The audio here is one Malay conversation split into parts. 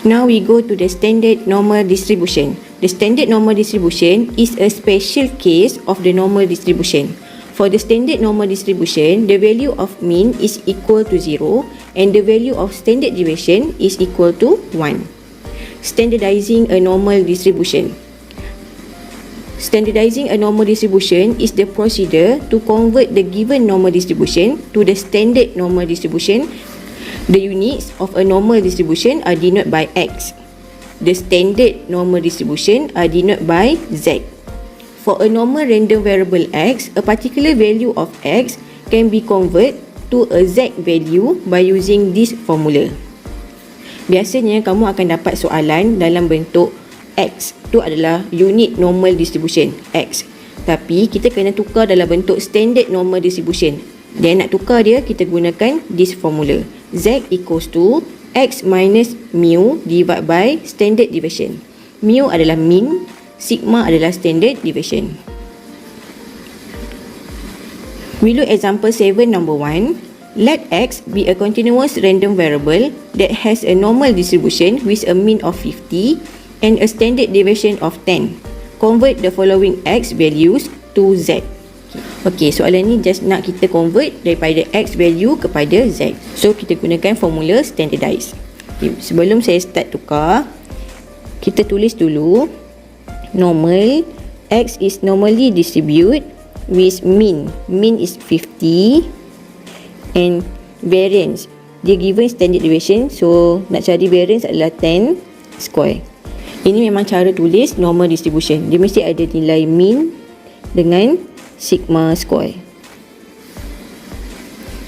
Now we go to the standard normal distribution. The standard normal distribution is a special case of the normal distribution. For the standard normal distribution, the value of mean is equal to 0 and the value of standard deviation is equal to 1. Standardizing a normal distribution. Standardizing a normal distribution is the procedure to convert the given normal distribution to the standard normal distribution. The units of a normal distribution are denoted by X. The standard normal distribution are denoted by Z. For a normal random variable X, a particular value of X can be converted to a Z value by using this formula. Biasanya kamu akan dapat soalan dalam bentuk X. Itu adalah unit normal distribution X. Tapi kita kena tukar dalam bentuk standard normal distribution. Dan nak tukar dia, kita gunakan this formula. Z equals to X minus mu divided by standard deviation. Mu adalah mean, sigma adalah standard deviation. We look example 7 number 1. Let X be a continuous random variable that has a normal distribution with a mean of 50 and a standard deviation of 10. Convert the following X values to Z. Okey, soalan ni just nak kita convert daripada X value kepada Z. So, kita gunakan formula standardize. Okay, sebelum saya start tukar, kita tulis dulu normal. X is normally distributed with mean. Mean is 50 and variance. Dia given standard deviation, so nak cari variance adalah 10 square. Ini memang cara tulis normal distribution. Dia mesti ada nilai mean dengan sigma square.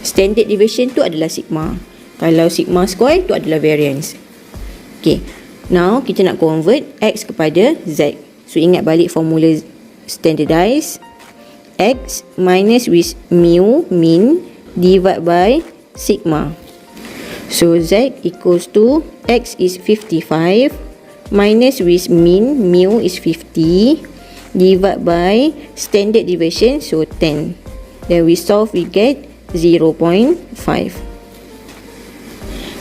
Standard deviation tu adalah sigma. Kalau sigma square tu adalah variance. Okay. Now kita nak convert X kepada Z. So ingat balik formula standardize. X minus with mu mean divided by sigma. So Z equals to X is 55 minus with mean mu is 50 divided by standard deviation, so 10. Then we solve, we get 0.5.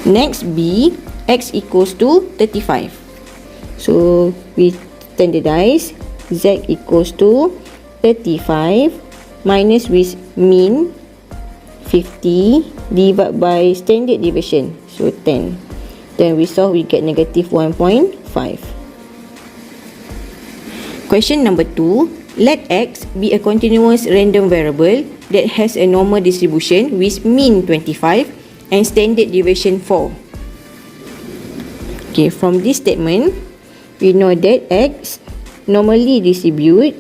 Next B, X equals to 35. So we standardize. Z equals to 35 minus with mean 50 divided by standard deviation, so 10. Then we solve, we get negative 1.5. Question number 2. Let X be a continuous random variable that has a normal distribution with mean 25 and standard deviation 4. Okay, from this statement, we know that X normally distribute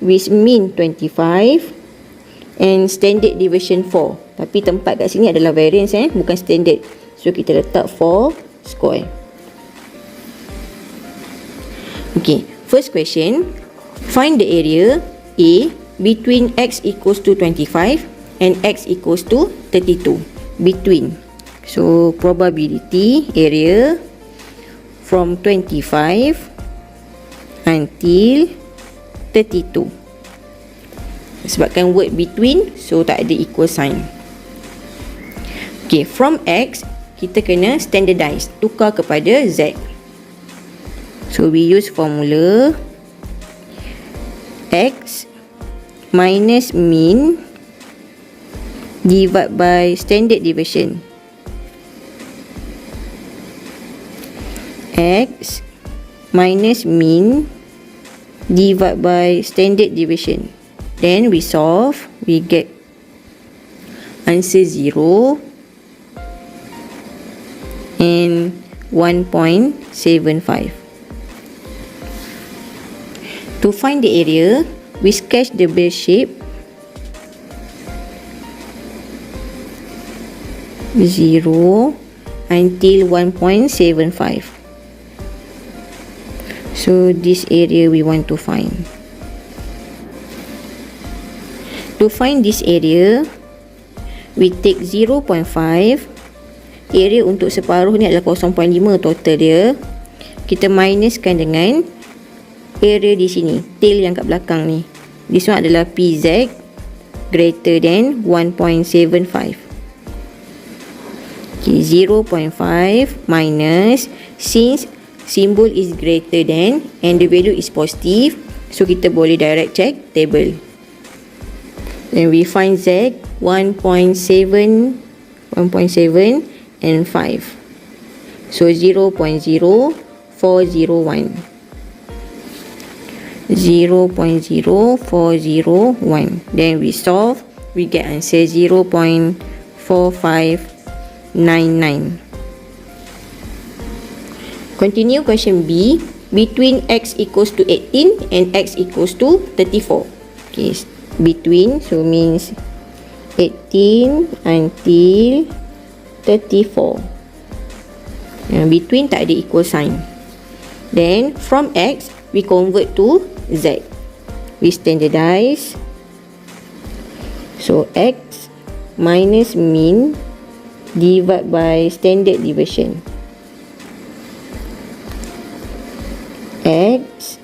with mean 25 and standard deviation 4. Tapi tempat kat sini adalah variance, bukan standard. So kita letak 4 square. Okay, first question. Find the area A between X equals to 25 and X equals to 32. Between. So probability area from 25 until 32. Sebabkan word between, so tak ada equal sign. Okay, from X kita kena standardize, tukar kepada Z. So we use formula X minus mean divided by standard deviation. X minus mean divided by standard deviation. Then we solve, we get answer 0 and 1.75. To find the area, we sketch the bell shape 0 until 1.75. So this area we want to find. To find this area, we take 0.5. Area untuk separuh ni adalah 0.5 total dia. Kita minuskan dengan area di sini, tail yang kat belakang ni. This one adalah PZ greater than 1.75. Okay, 0.5 minus, since symbol is greater than and the value is positive, so kita boleh direct check table. Then we find Z 1.7 and 5. So 0.0401. 0.0401. Then we solve, we get answer 0.4599. Continue question B. Between x equals to 18 and x equals to 34. Okay, between, so means 18 until 34. Between tak ada equal sign. Then from x we convert to z. We standardize. So x minus mean divided by standard deviation. X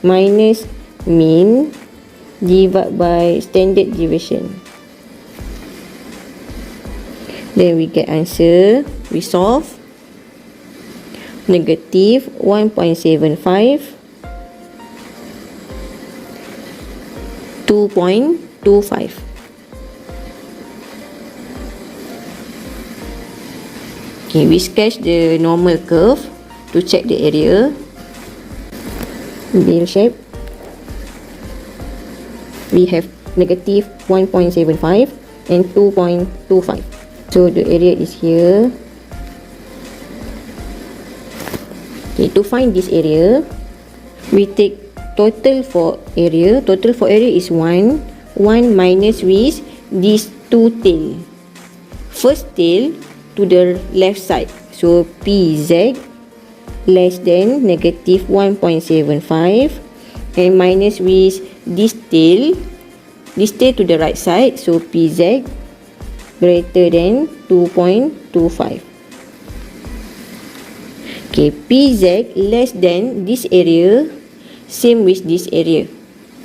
minus mean divided by standard deviation. Then we get answer. We solve. Negative 1.75, 2.25. Okay, we sketch the normal curve to check the area. Bell shape. We have negative 1.75 and 2.25. So the area is here. Okay, to find this area, we take total for area. Total for area is 1. 1 minus with these two tail. First tail to the left side. So PZ less than negative 1.75 and minus with this tail to the right side. So PZ greater than 2.25. Okay, PZ less than this area, same with this area.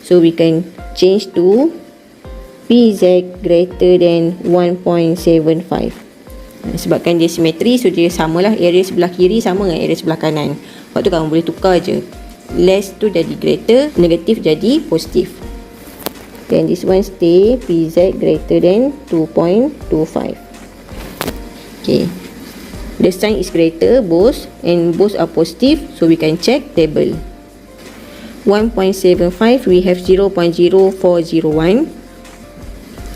So we can change to PZ greater than 1.75. Sebabkan dia simetri, so dia samalah, area sebelah kiri sama dengan area sebelah kanan. Sebab tu kamu boleh tukar je. Less tu jadi greater, negatif jadi positif. Then this one stay, PZ greater than 2.25. Okay. The sign is greater, both, and both are positive, so we can check table. 1.75 we have 0.0401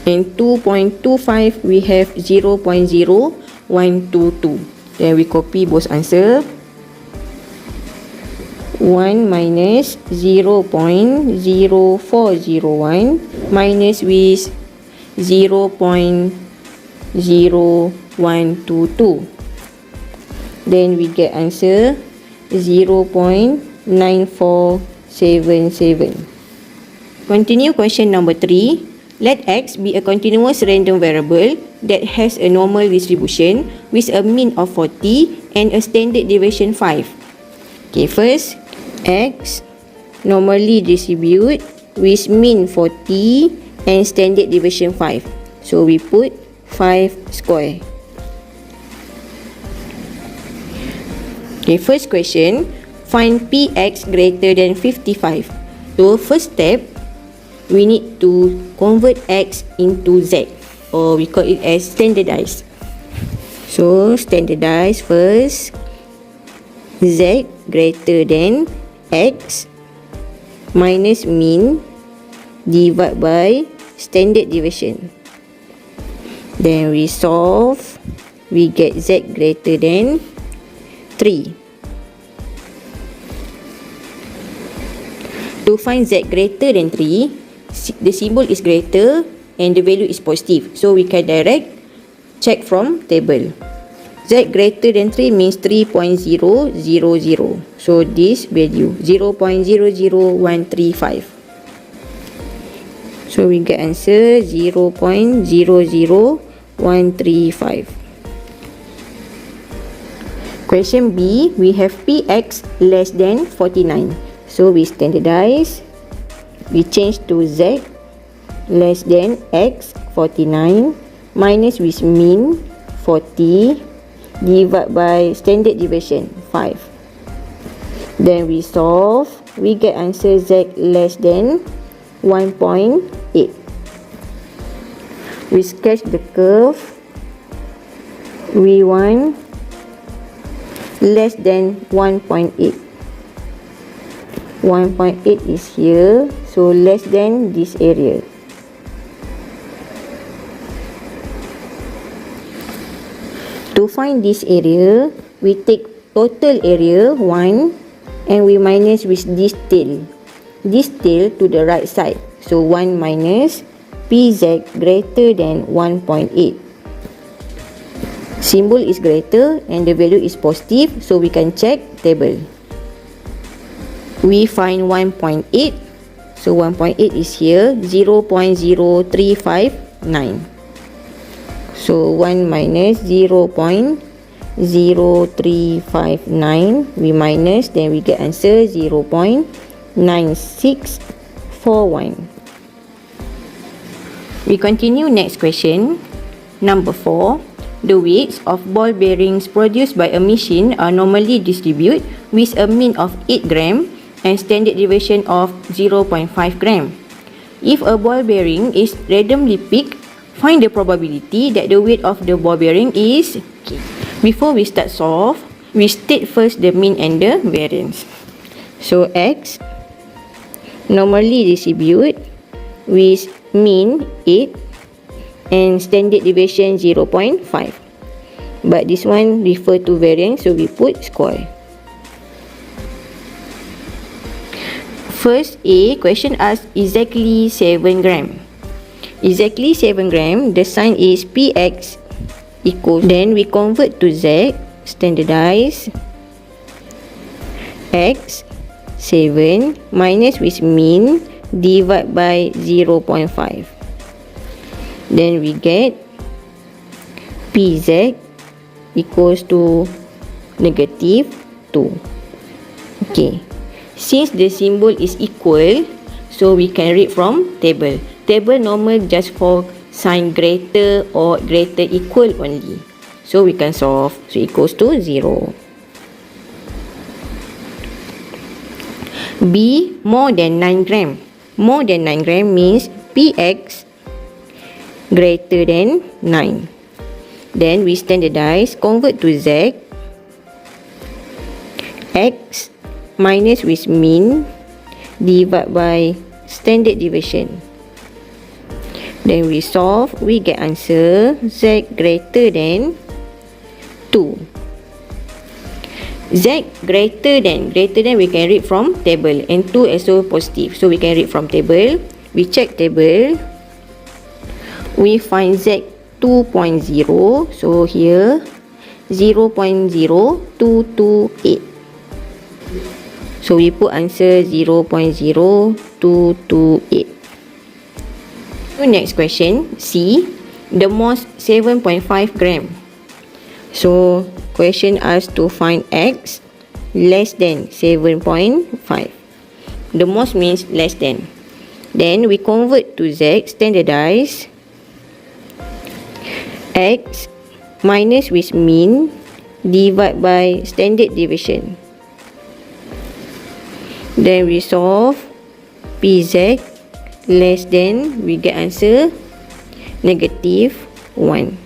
and 2.25 we have 0.0122. Then we copy both answer. 1 minus 0.0401 minus with 0.0122. Then we get answer 0.9477. Continue question number 3. Let x be a continuous random variable that has a normal distribution with a mean of 40 and a standard deviation 5. Okay, first, x normally distribute with mean 40 and standard deviation 5. So we put 5 square. Okay, first question, find px greater than 55. So first step, we need to convert x into z, or we call it as standardize. So standardize first, z greater than x minus mean divided by standard deviation. Then we solve, we get z greater than 3. To find z greater than 3, the symbol is greater and the value is positive. So we can direct check from table. Z greater than 3 means 3.000. So this value 0.00135. So we get answer 0.00135. Question B, we have px less than 49. So we standardize. We change to z less than x 49 minus with mean 40 divided by standard deviation 5. Then we solve, we get answer z less than 1.8. We sketch the curve. We want less than 1.8. 1.8 is here, so less than this area. To find this area, we take total area 1 and we minus with this tail. This tail to the right side. So 1 minus PZ greater than 1.8. Symbol is greater and the value is positive, so we can check table. We find 1.8. So 1.8 is here, 0.0359. So 1 minus 0.0359, we minus, then we get answer 0.9641. We continue next question. Number 4. The weights of ball bearings produced by a machine are normally distributed with a mean of 8 gram and standard deviation of 0.5 gram. If a ball bearing is randomly picked, find the probability that the weight of the ball bearing is... Before we start solve, we state first the mean and the variance. So X normally distribute with mean 8 and standard deviation 0.5. But this one refer to variance, so we put square. First A, question asks exactly 7 gram. Exactly 7 gram, the sign is PX equals, then we convert to Z, standardize, X 7 minus with mean divide by 0.5. Then we get PZ equals to negative 2. Okay, since the symbol is equal, so we can read from table. Table normal just for sign greater or greater equal only. So we can solve. So equals to 0. B, more than 9 gram. More than 9 gram means PX greater than 9. Then we standardize, convert to Z, X minus with mean divide by standard deviation. Then we solve, we get answer Z greater than 2. Z greater than we can read from table, and 2 also positive, so we can read from table. We check table, we find Z 2.0, so here 0.0228. So we put answer 0.0228. So next question, C, the most 7.5 gram. So question asks to find X less than 7.5. The most means less than. Then we convert to Z, standardize, X minus with mean divide by standard deviation. Then we solve, PZ less than, we get answer negative 1.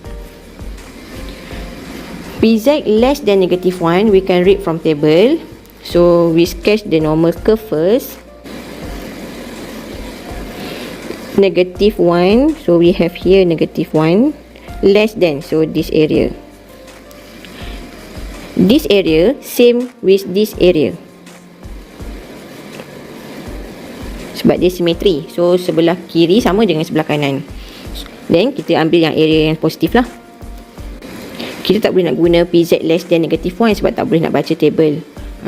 PZ less than negative 1, we can read from table. So we sketch the normal curve first. Negative 1, so we have here negative 1, less than, so this area. This area same with this area, sebab dia simetri. So sebelah kiri sama dengan sebelah kanan. Then kita ambil yang area yang positif lah. Kita tak boleh nak guna PZ less than negative 1 sebab tak boleh nak baca table.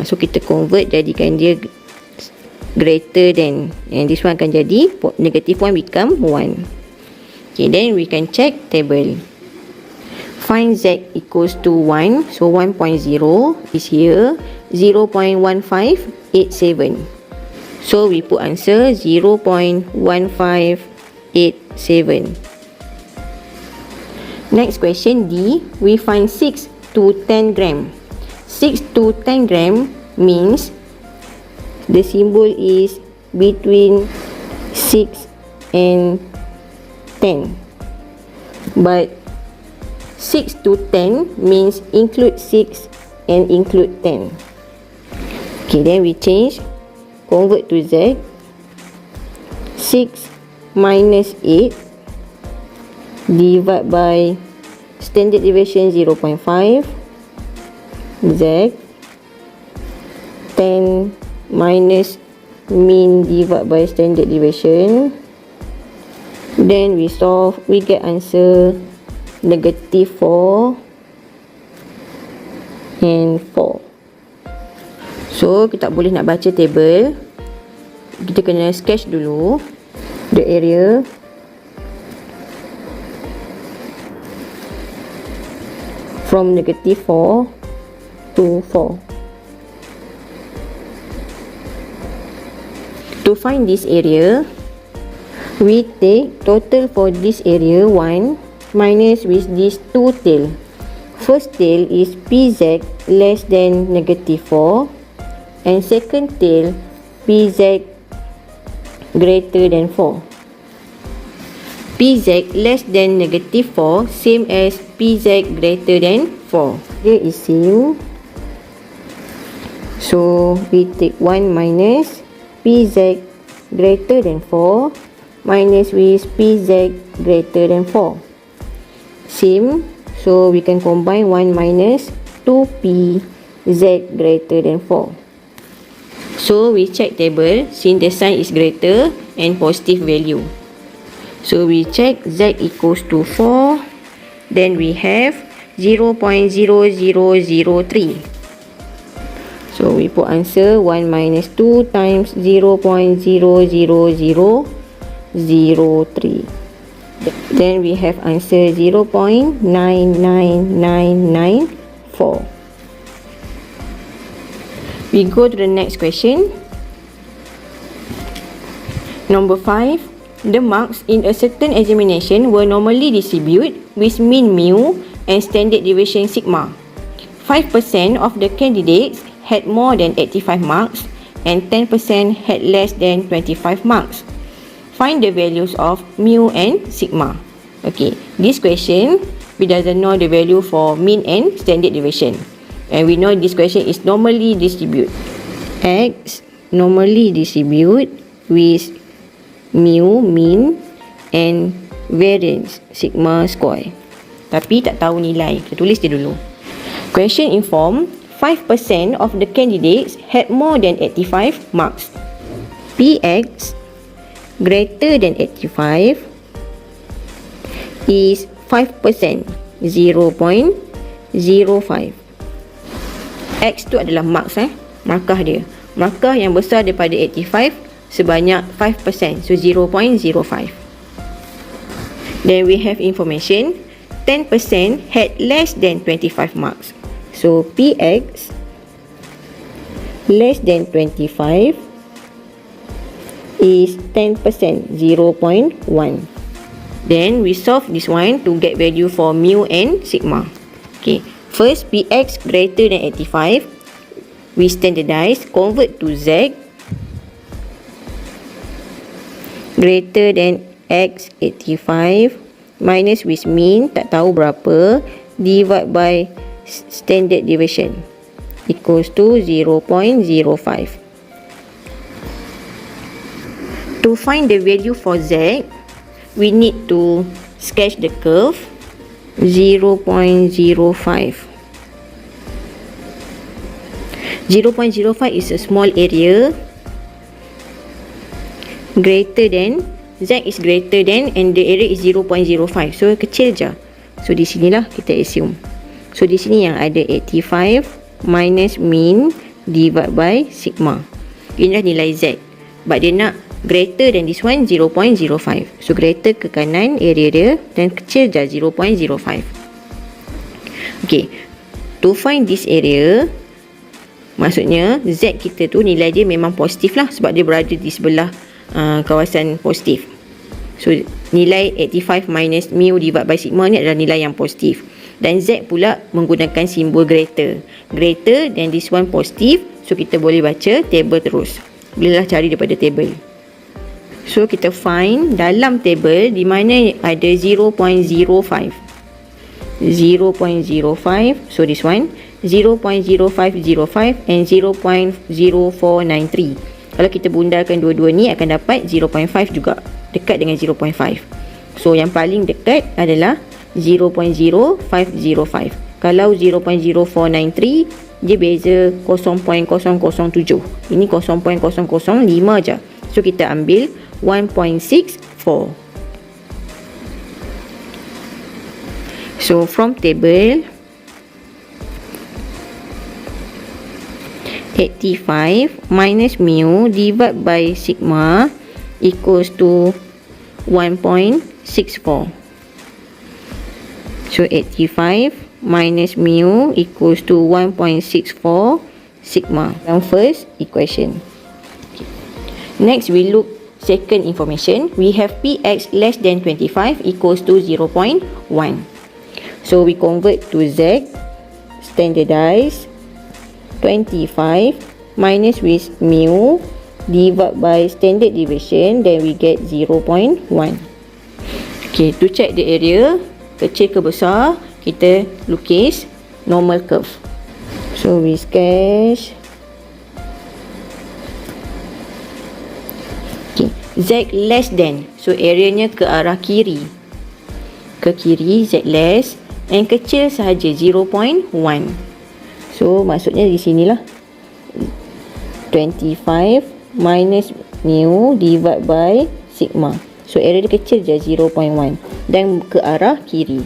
So kita convert, jadikan dia greater than, and this one akan jadi negative 1 become 1. Okay, then we can check table. Find Z equals to 1. So 1.0 is here, 0.1587. So we put answer 0.1587. Next question, D, we find 6 to 10 gram. 6 to 10 gram means the symbol is between 6 and 10. But 6 to 10 means include 6 and include 10. Okay, then we change, convert to Z. 6 minus 8 divide by standard deviation 0.5 Z. 10 minus mean divide by standard deviation. Then we solve, we get answer negative 4 and 4. So kita tak boleh nak baca table, kita kena sketch dulu the area. From negative 4 to 4. To find this area, we take total for this area 1 minus with this 2 tail. First tail is PZ less than negative 4 and second tail PZ greater than 4. PZ less than negative 4 same as PZ greater than 4. Here is same. So we take 1 minus PZ greater than 4 minus with PZ greater than 4. Same. So we can combine 1 minus 2PZ greater than 4. So we check table since the sign is greater and positive value. So we check Z equals to 4. Then we have 0.0003. So we put answer 1 minus 2 times 0.00003. Then we have answer 0.99994. We go to the next question. Number 5. The marks in a certain examination were normally distributed with mean mu and standard deviation sigma. 5% of the candidates had more than 85 marks and 10% had less than 25 marks. Find the values of mu and sigma. Okay, this question we doesn't know the value for mean and standard deviation, and we know this question is normally distribute. X normally distribute with mu mean and variance sigma square. Tapi tak tahu nilai. Kita tulis dia dulu. Question inform 5% of the candidates had more than 85 marks. Px greater than 85 is 5%, 0.05. X tu adalah marks, markah dia. Markah yang besar daripada 85 sebanyak 5%, so 0.05. Then we have information 10% had less than 25 marks. So Px less than 25 is 10%, 0.1. Then we solve this one to get value for mu and sigma. Okay, first Px greater than 85, we standardize, convert to Z greater than X 85 minus with mean tak tahu berapa divide by standard deviation equals to 0.05. To find the value for Z, we need to sketch the curve 0.05. 0.05 is a small area greater than, Z is greater than and the area is 0.05. So kecil je. So di sinilah kita assume. So di sini yang ada 85 minus mean divide by sigma. Inilah nilai Z. But dia nak greater than this one 0.05. So greater ke kanan area dia dan kecil je 0.05. Okay. To find this area, maksudnya Z kita tu nilai dia memang positif lah sebab dia berada di sebelah kawasan positif. So nilai 85 minus mu divide by sigma ni adalah nilai yang positif. Dan Z pula menggunakan simbol greater. Greater dan this one positif. So kita boleh baca table terus. Bolehlah cari daripada table. So kita find dalam table di mana ada 0.05. 0.05. So this one 0.0505 and 0.0493. Kalau kita bundarkan dua-dua ni akan dapat 0.5 juga. Dekat dengan 0.5. So yang paling dekat adalah 0.0505. Kalau 0.0493 dia beza 0.007. Ini 0.005 je. So kita ambil 1.64. So from table 85 minus mu divided by sigma equals to 1.64. So 85 minus mu equals to 1.64 sigma. Yang first equation. Next we look second information. We have px less than 25 equals to 0.1. So we convert to z, standardize 25 minus with mu divided by standard deviation, then we get 0.1. Okay, to check the area kecil ke besar, kita lukis normal curve. So we sketch. Okay, z less than, so areanya ke arah kiri. Ke kiri, z less, and kecil sahaja 0.1. So maksudnya di sinilah 25 minus mu divided by sigma. So area dia kecil je 0.1 dan ke arah kiri.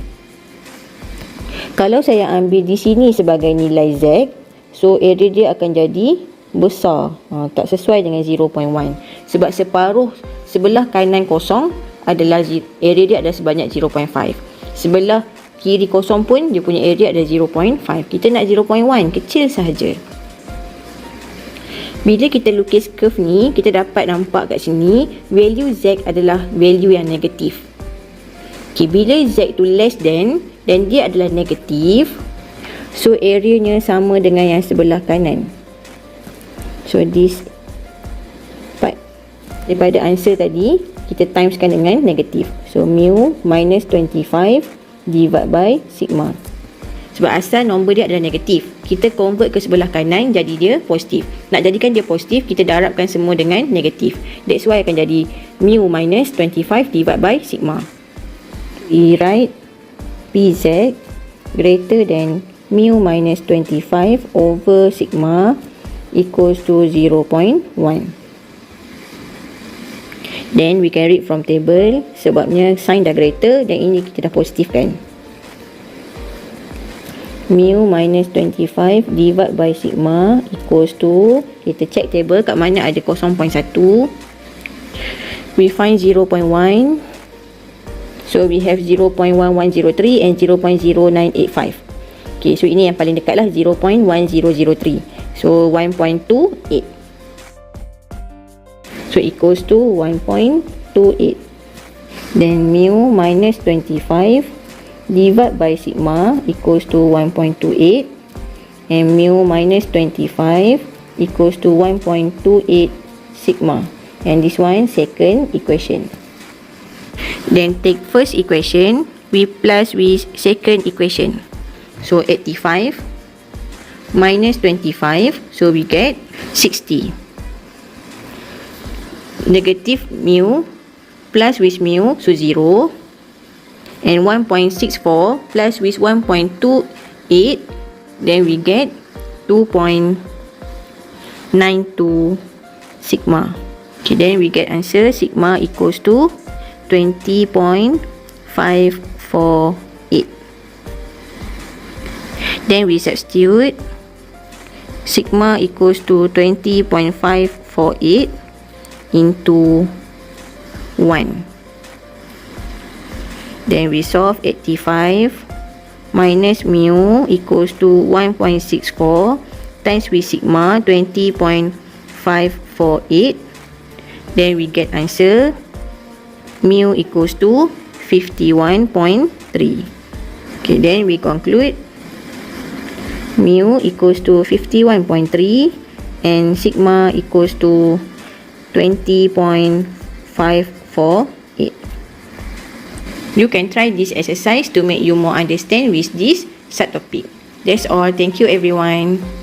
Kalau saya ambil di sini sebagai nilai z, so area dia akan jadi besar. Tak sesuai dengan 0.1 sebab separuh sebelah kanan kosong adalah area dia ada sebanyak 0.5. Sebelah kiri kosong pun dia punya area ada 0.5. Kita nak 0.1, kecil sahaja. Bila kita lukis curve ni, kita dapat nampak kat sini value z adalah value yang negatif. Okay, bila z tu less than dan dia adalah negatif, so areanya sama dengan yang sebelah kanan. So this part daripada answer tadi kita timeskan dengan negatif. So mu minus 25 divided by sigma. Sebab asal nombor dia adalah negatif, kita convert ke sebelah kanan jadi dia positif. Nak jadikan dia positif, kita darabkan semua dengan negatif. That's why akan jadi mu minus 25 divided by sigma. We write pz greater than mu minus 25 over sigma equals to 0.1. Then we can read from table, sebabnya sign dah greater dan ini kita dah positifkan. Mu minus 25 divided by sigma equals to, kita check table kat mana ada 0.1. We find 0.1. So we have 0.1103 and 0.0985. Okay, so ini yang paling dekat lah, 0.1003. So 1.28. So equals to 1.28. Then mu minus 25 divided by sigma equals to 1.28, and mu minus 25 equals to 1.28 sigma. And this one second equation. Then take first equation, we plus with second equation. So 85 minus 25, so we get 60. Negative mu plus with mu, so 0. And 1.64 plus with 1.28, then we get 2.92 sigma. Okay, then we get answer sigma equals to 20.548. Then we substitute sigma equals to 20.548 into 1. Then we solve 85 minus mu equals to 1.64 times with sigma 20.548. Then we get answer mu equals to 51.3. Okay, then we conclude mu equals to 51.3 and sigma equals to 20.548. You can try this exercise to make you more understand with this subtopic. That's all. Thank you everyone.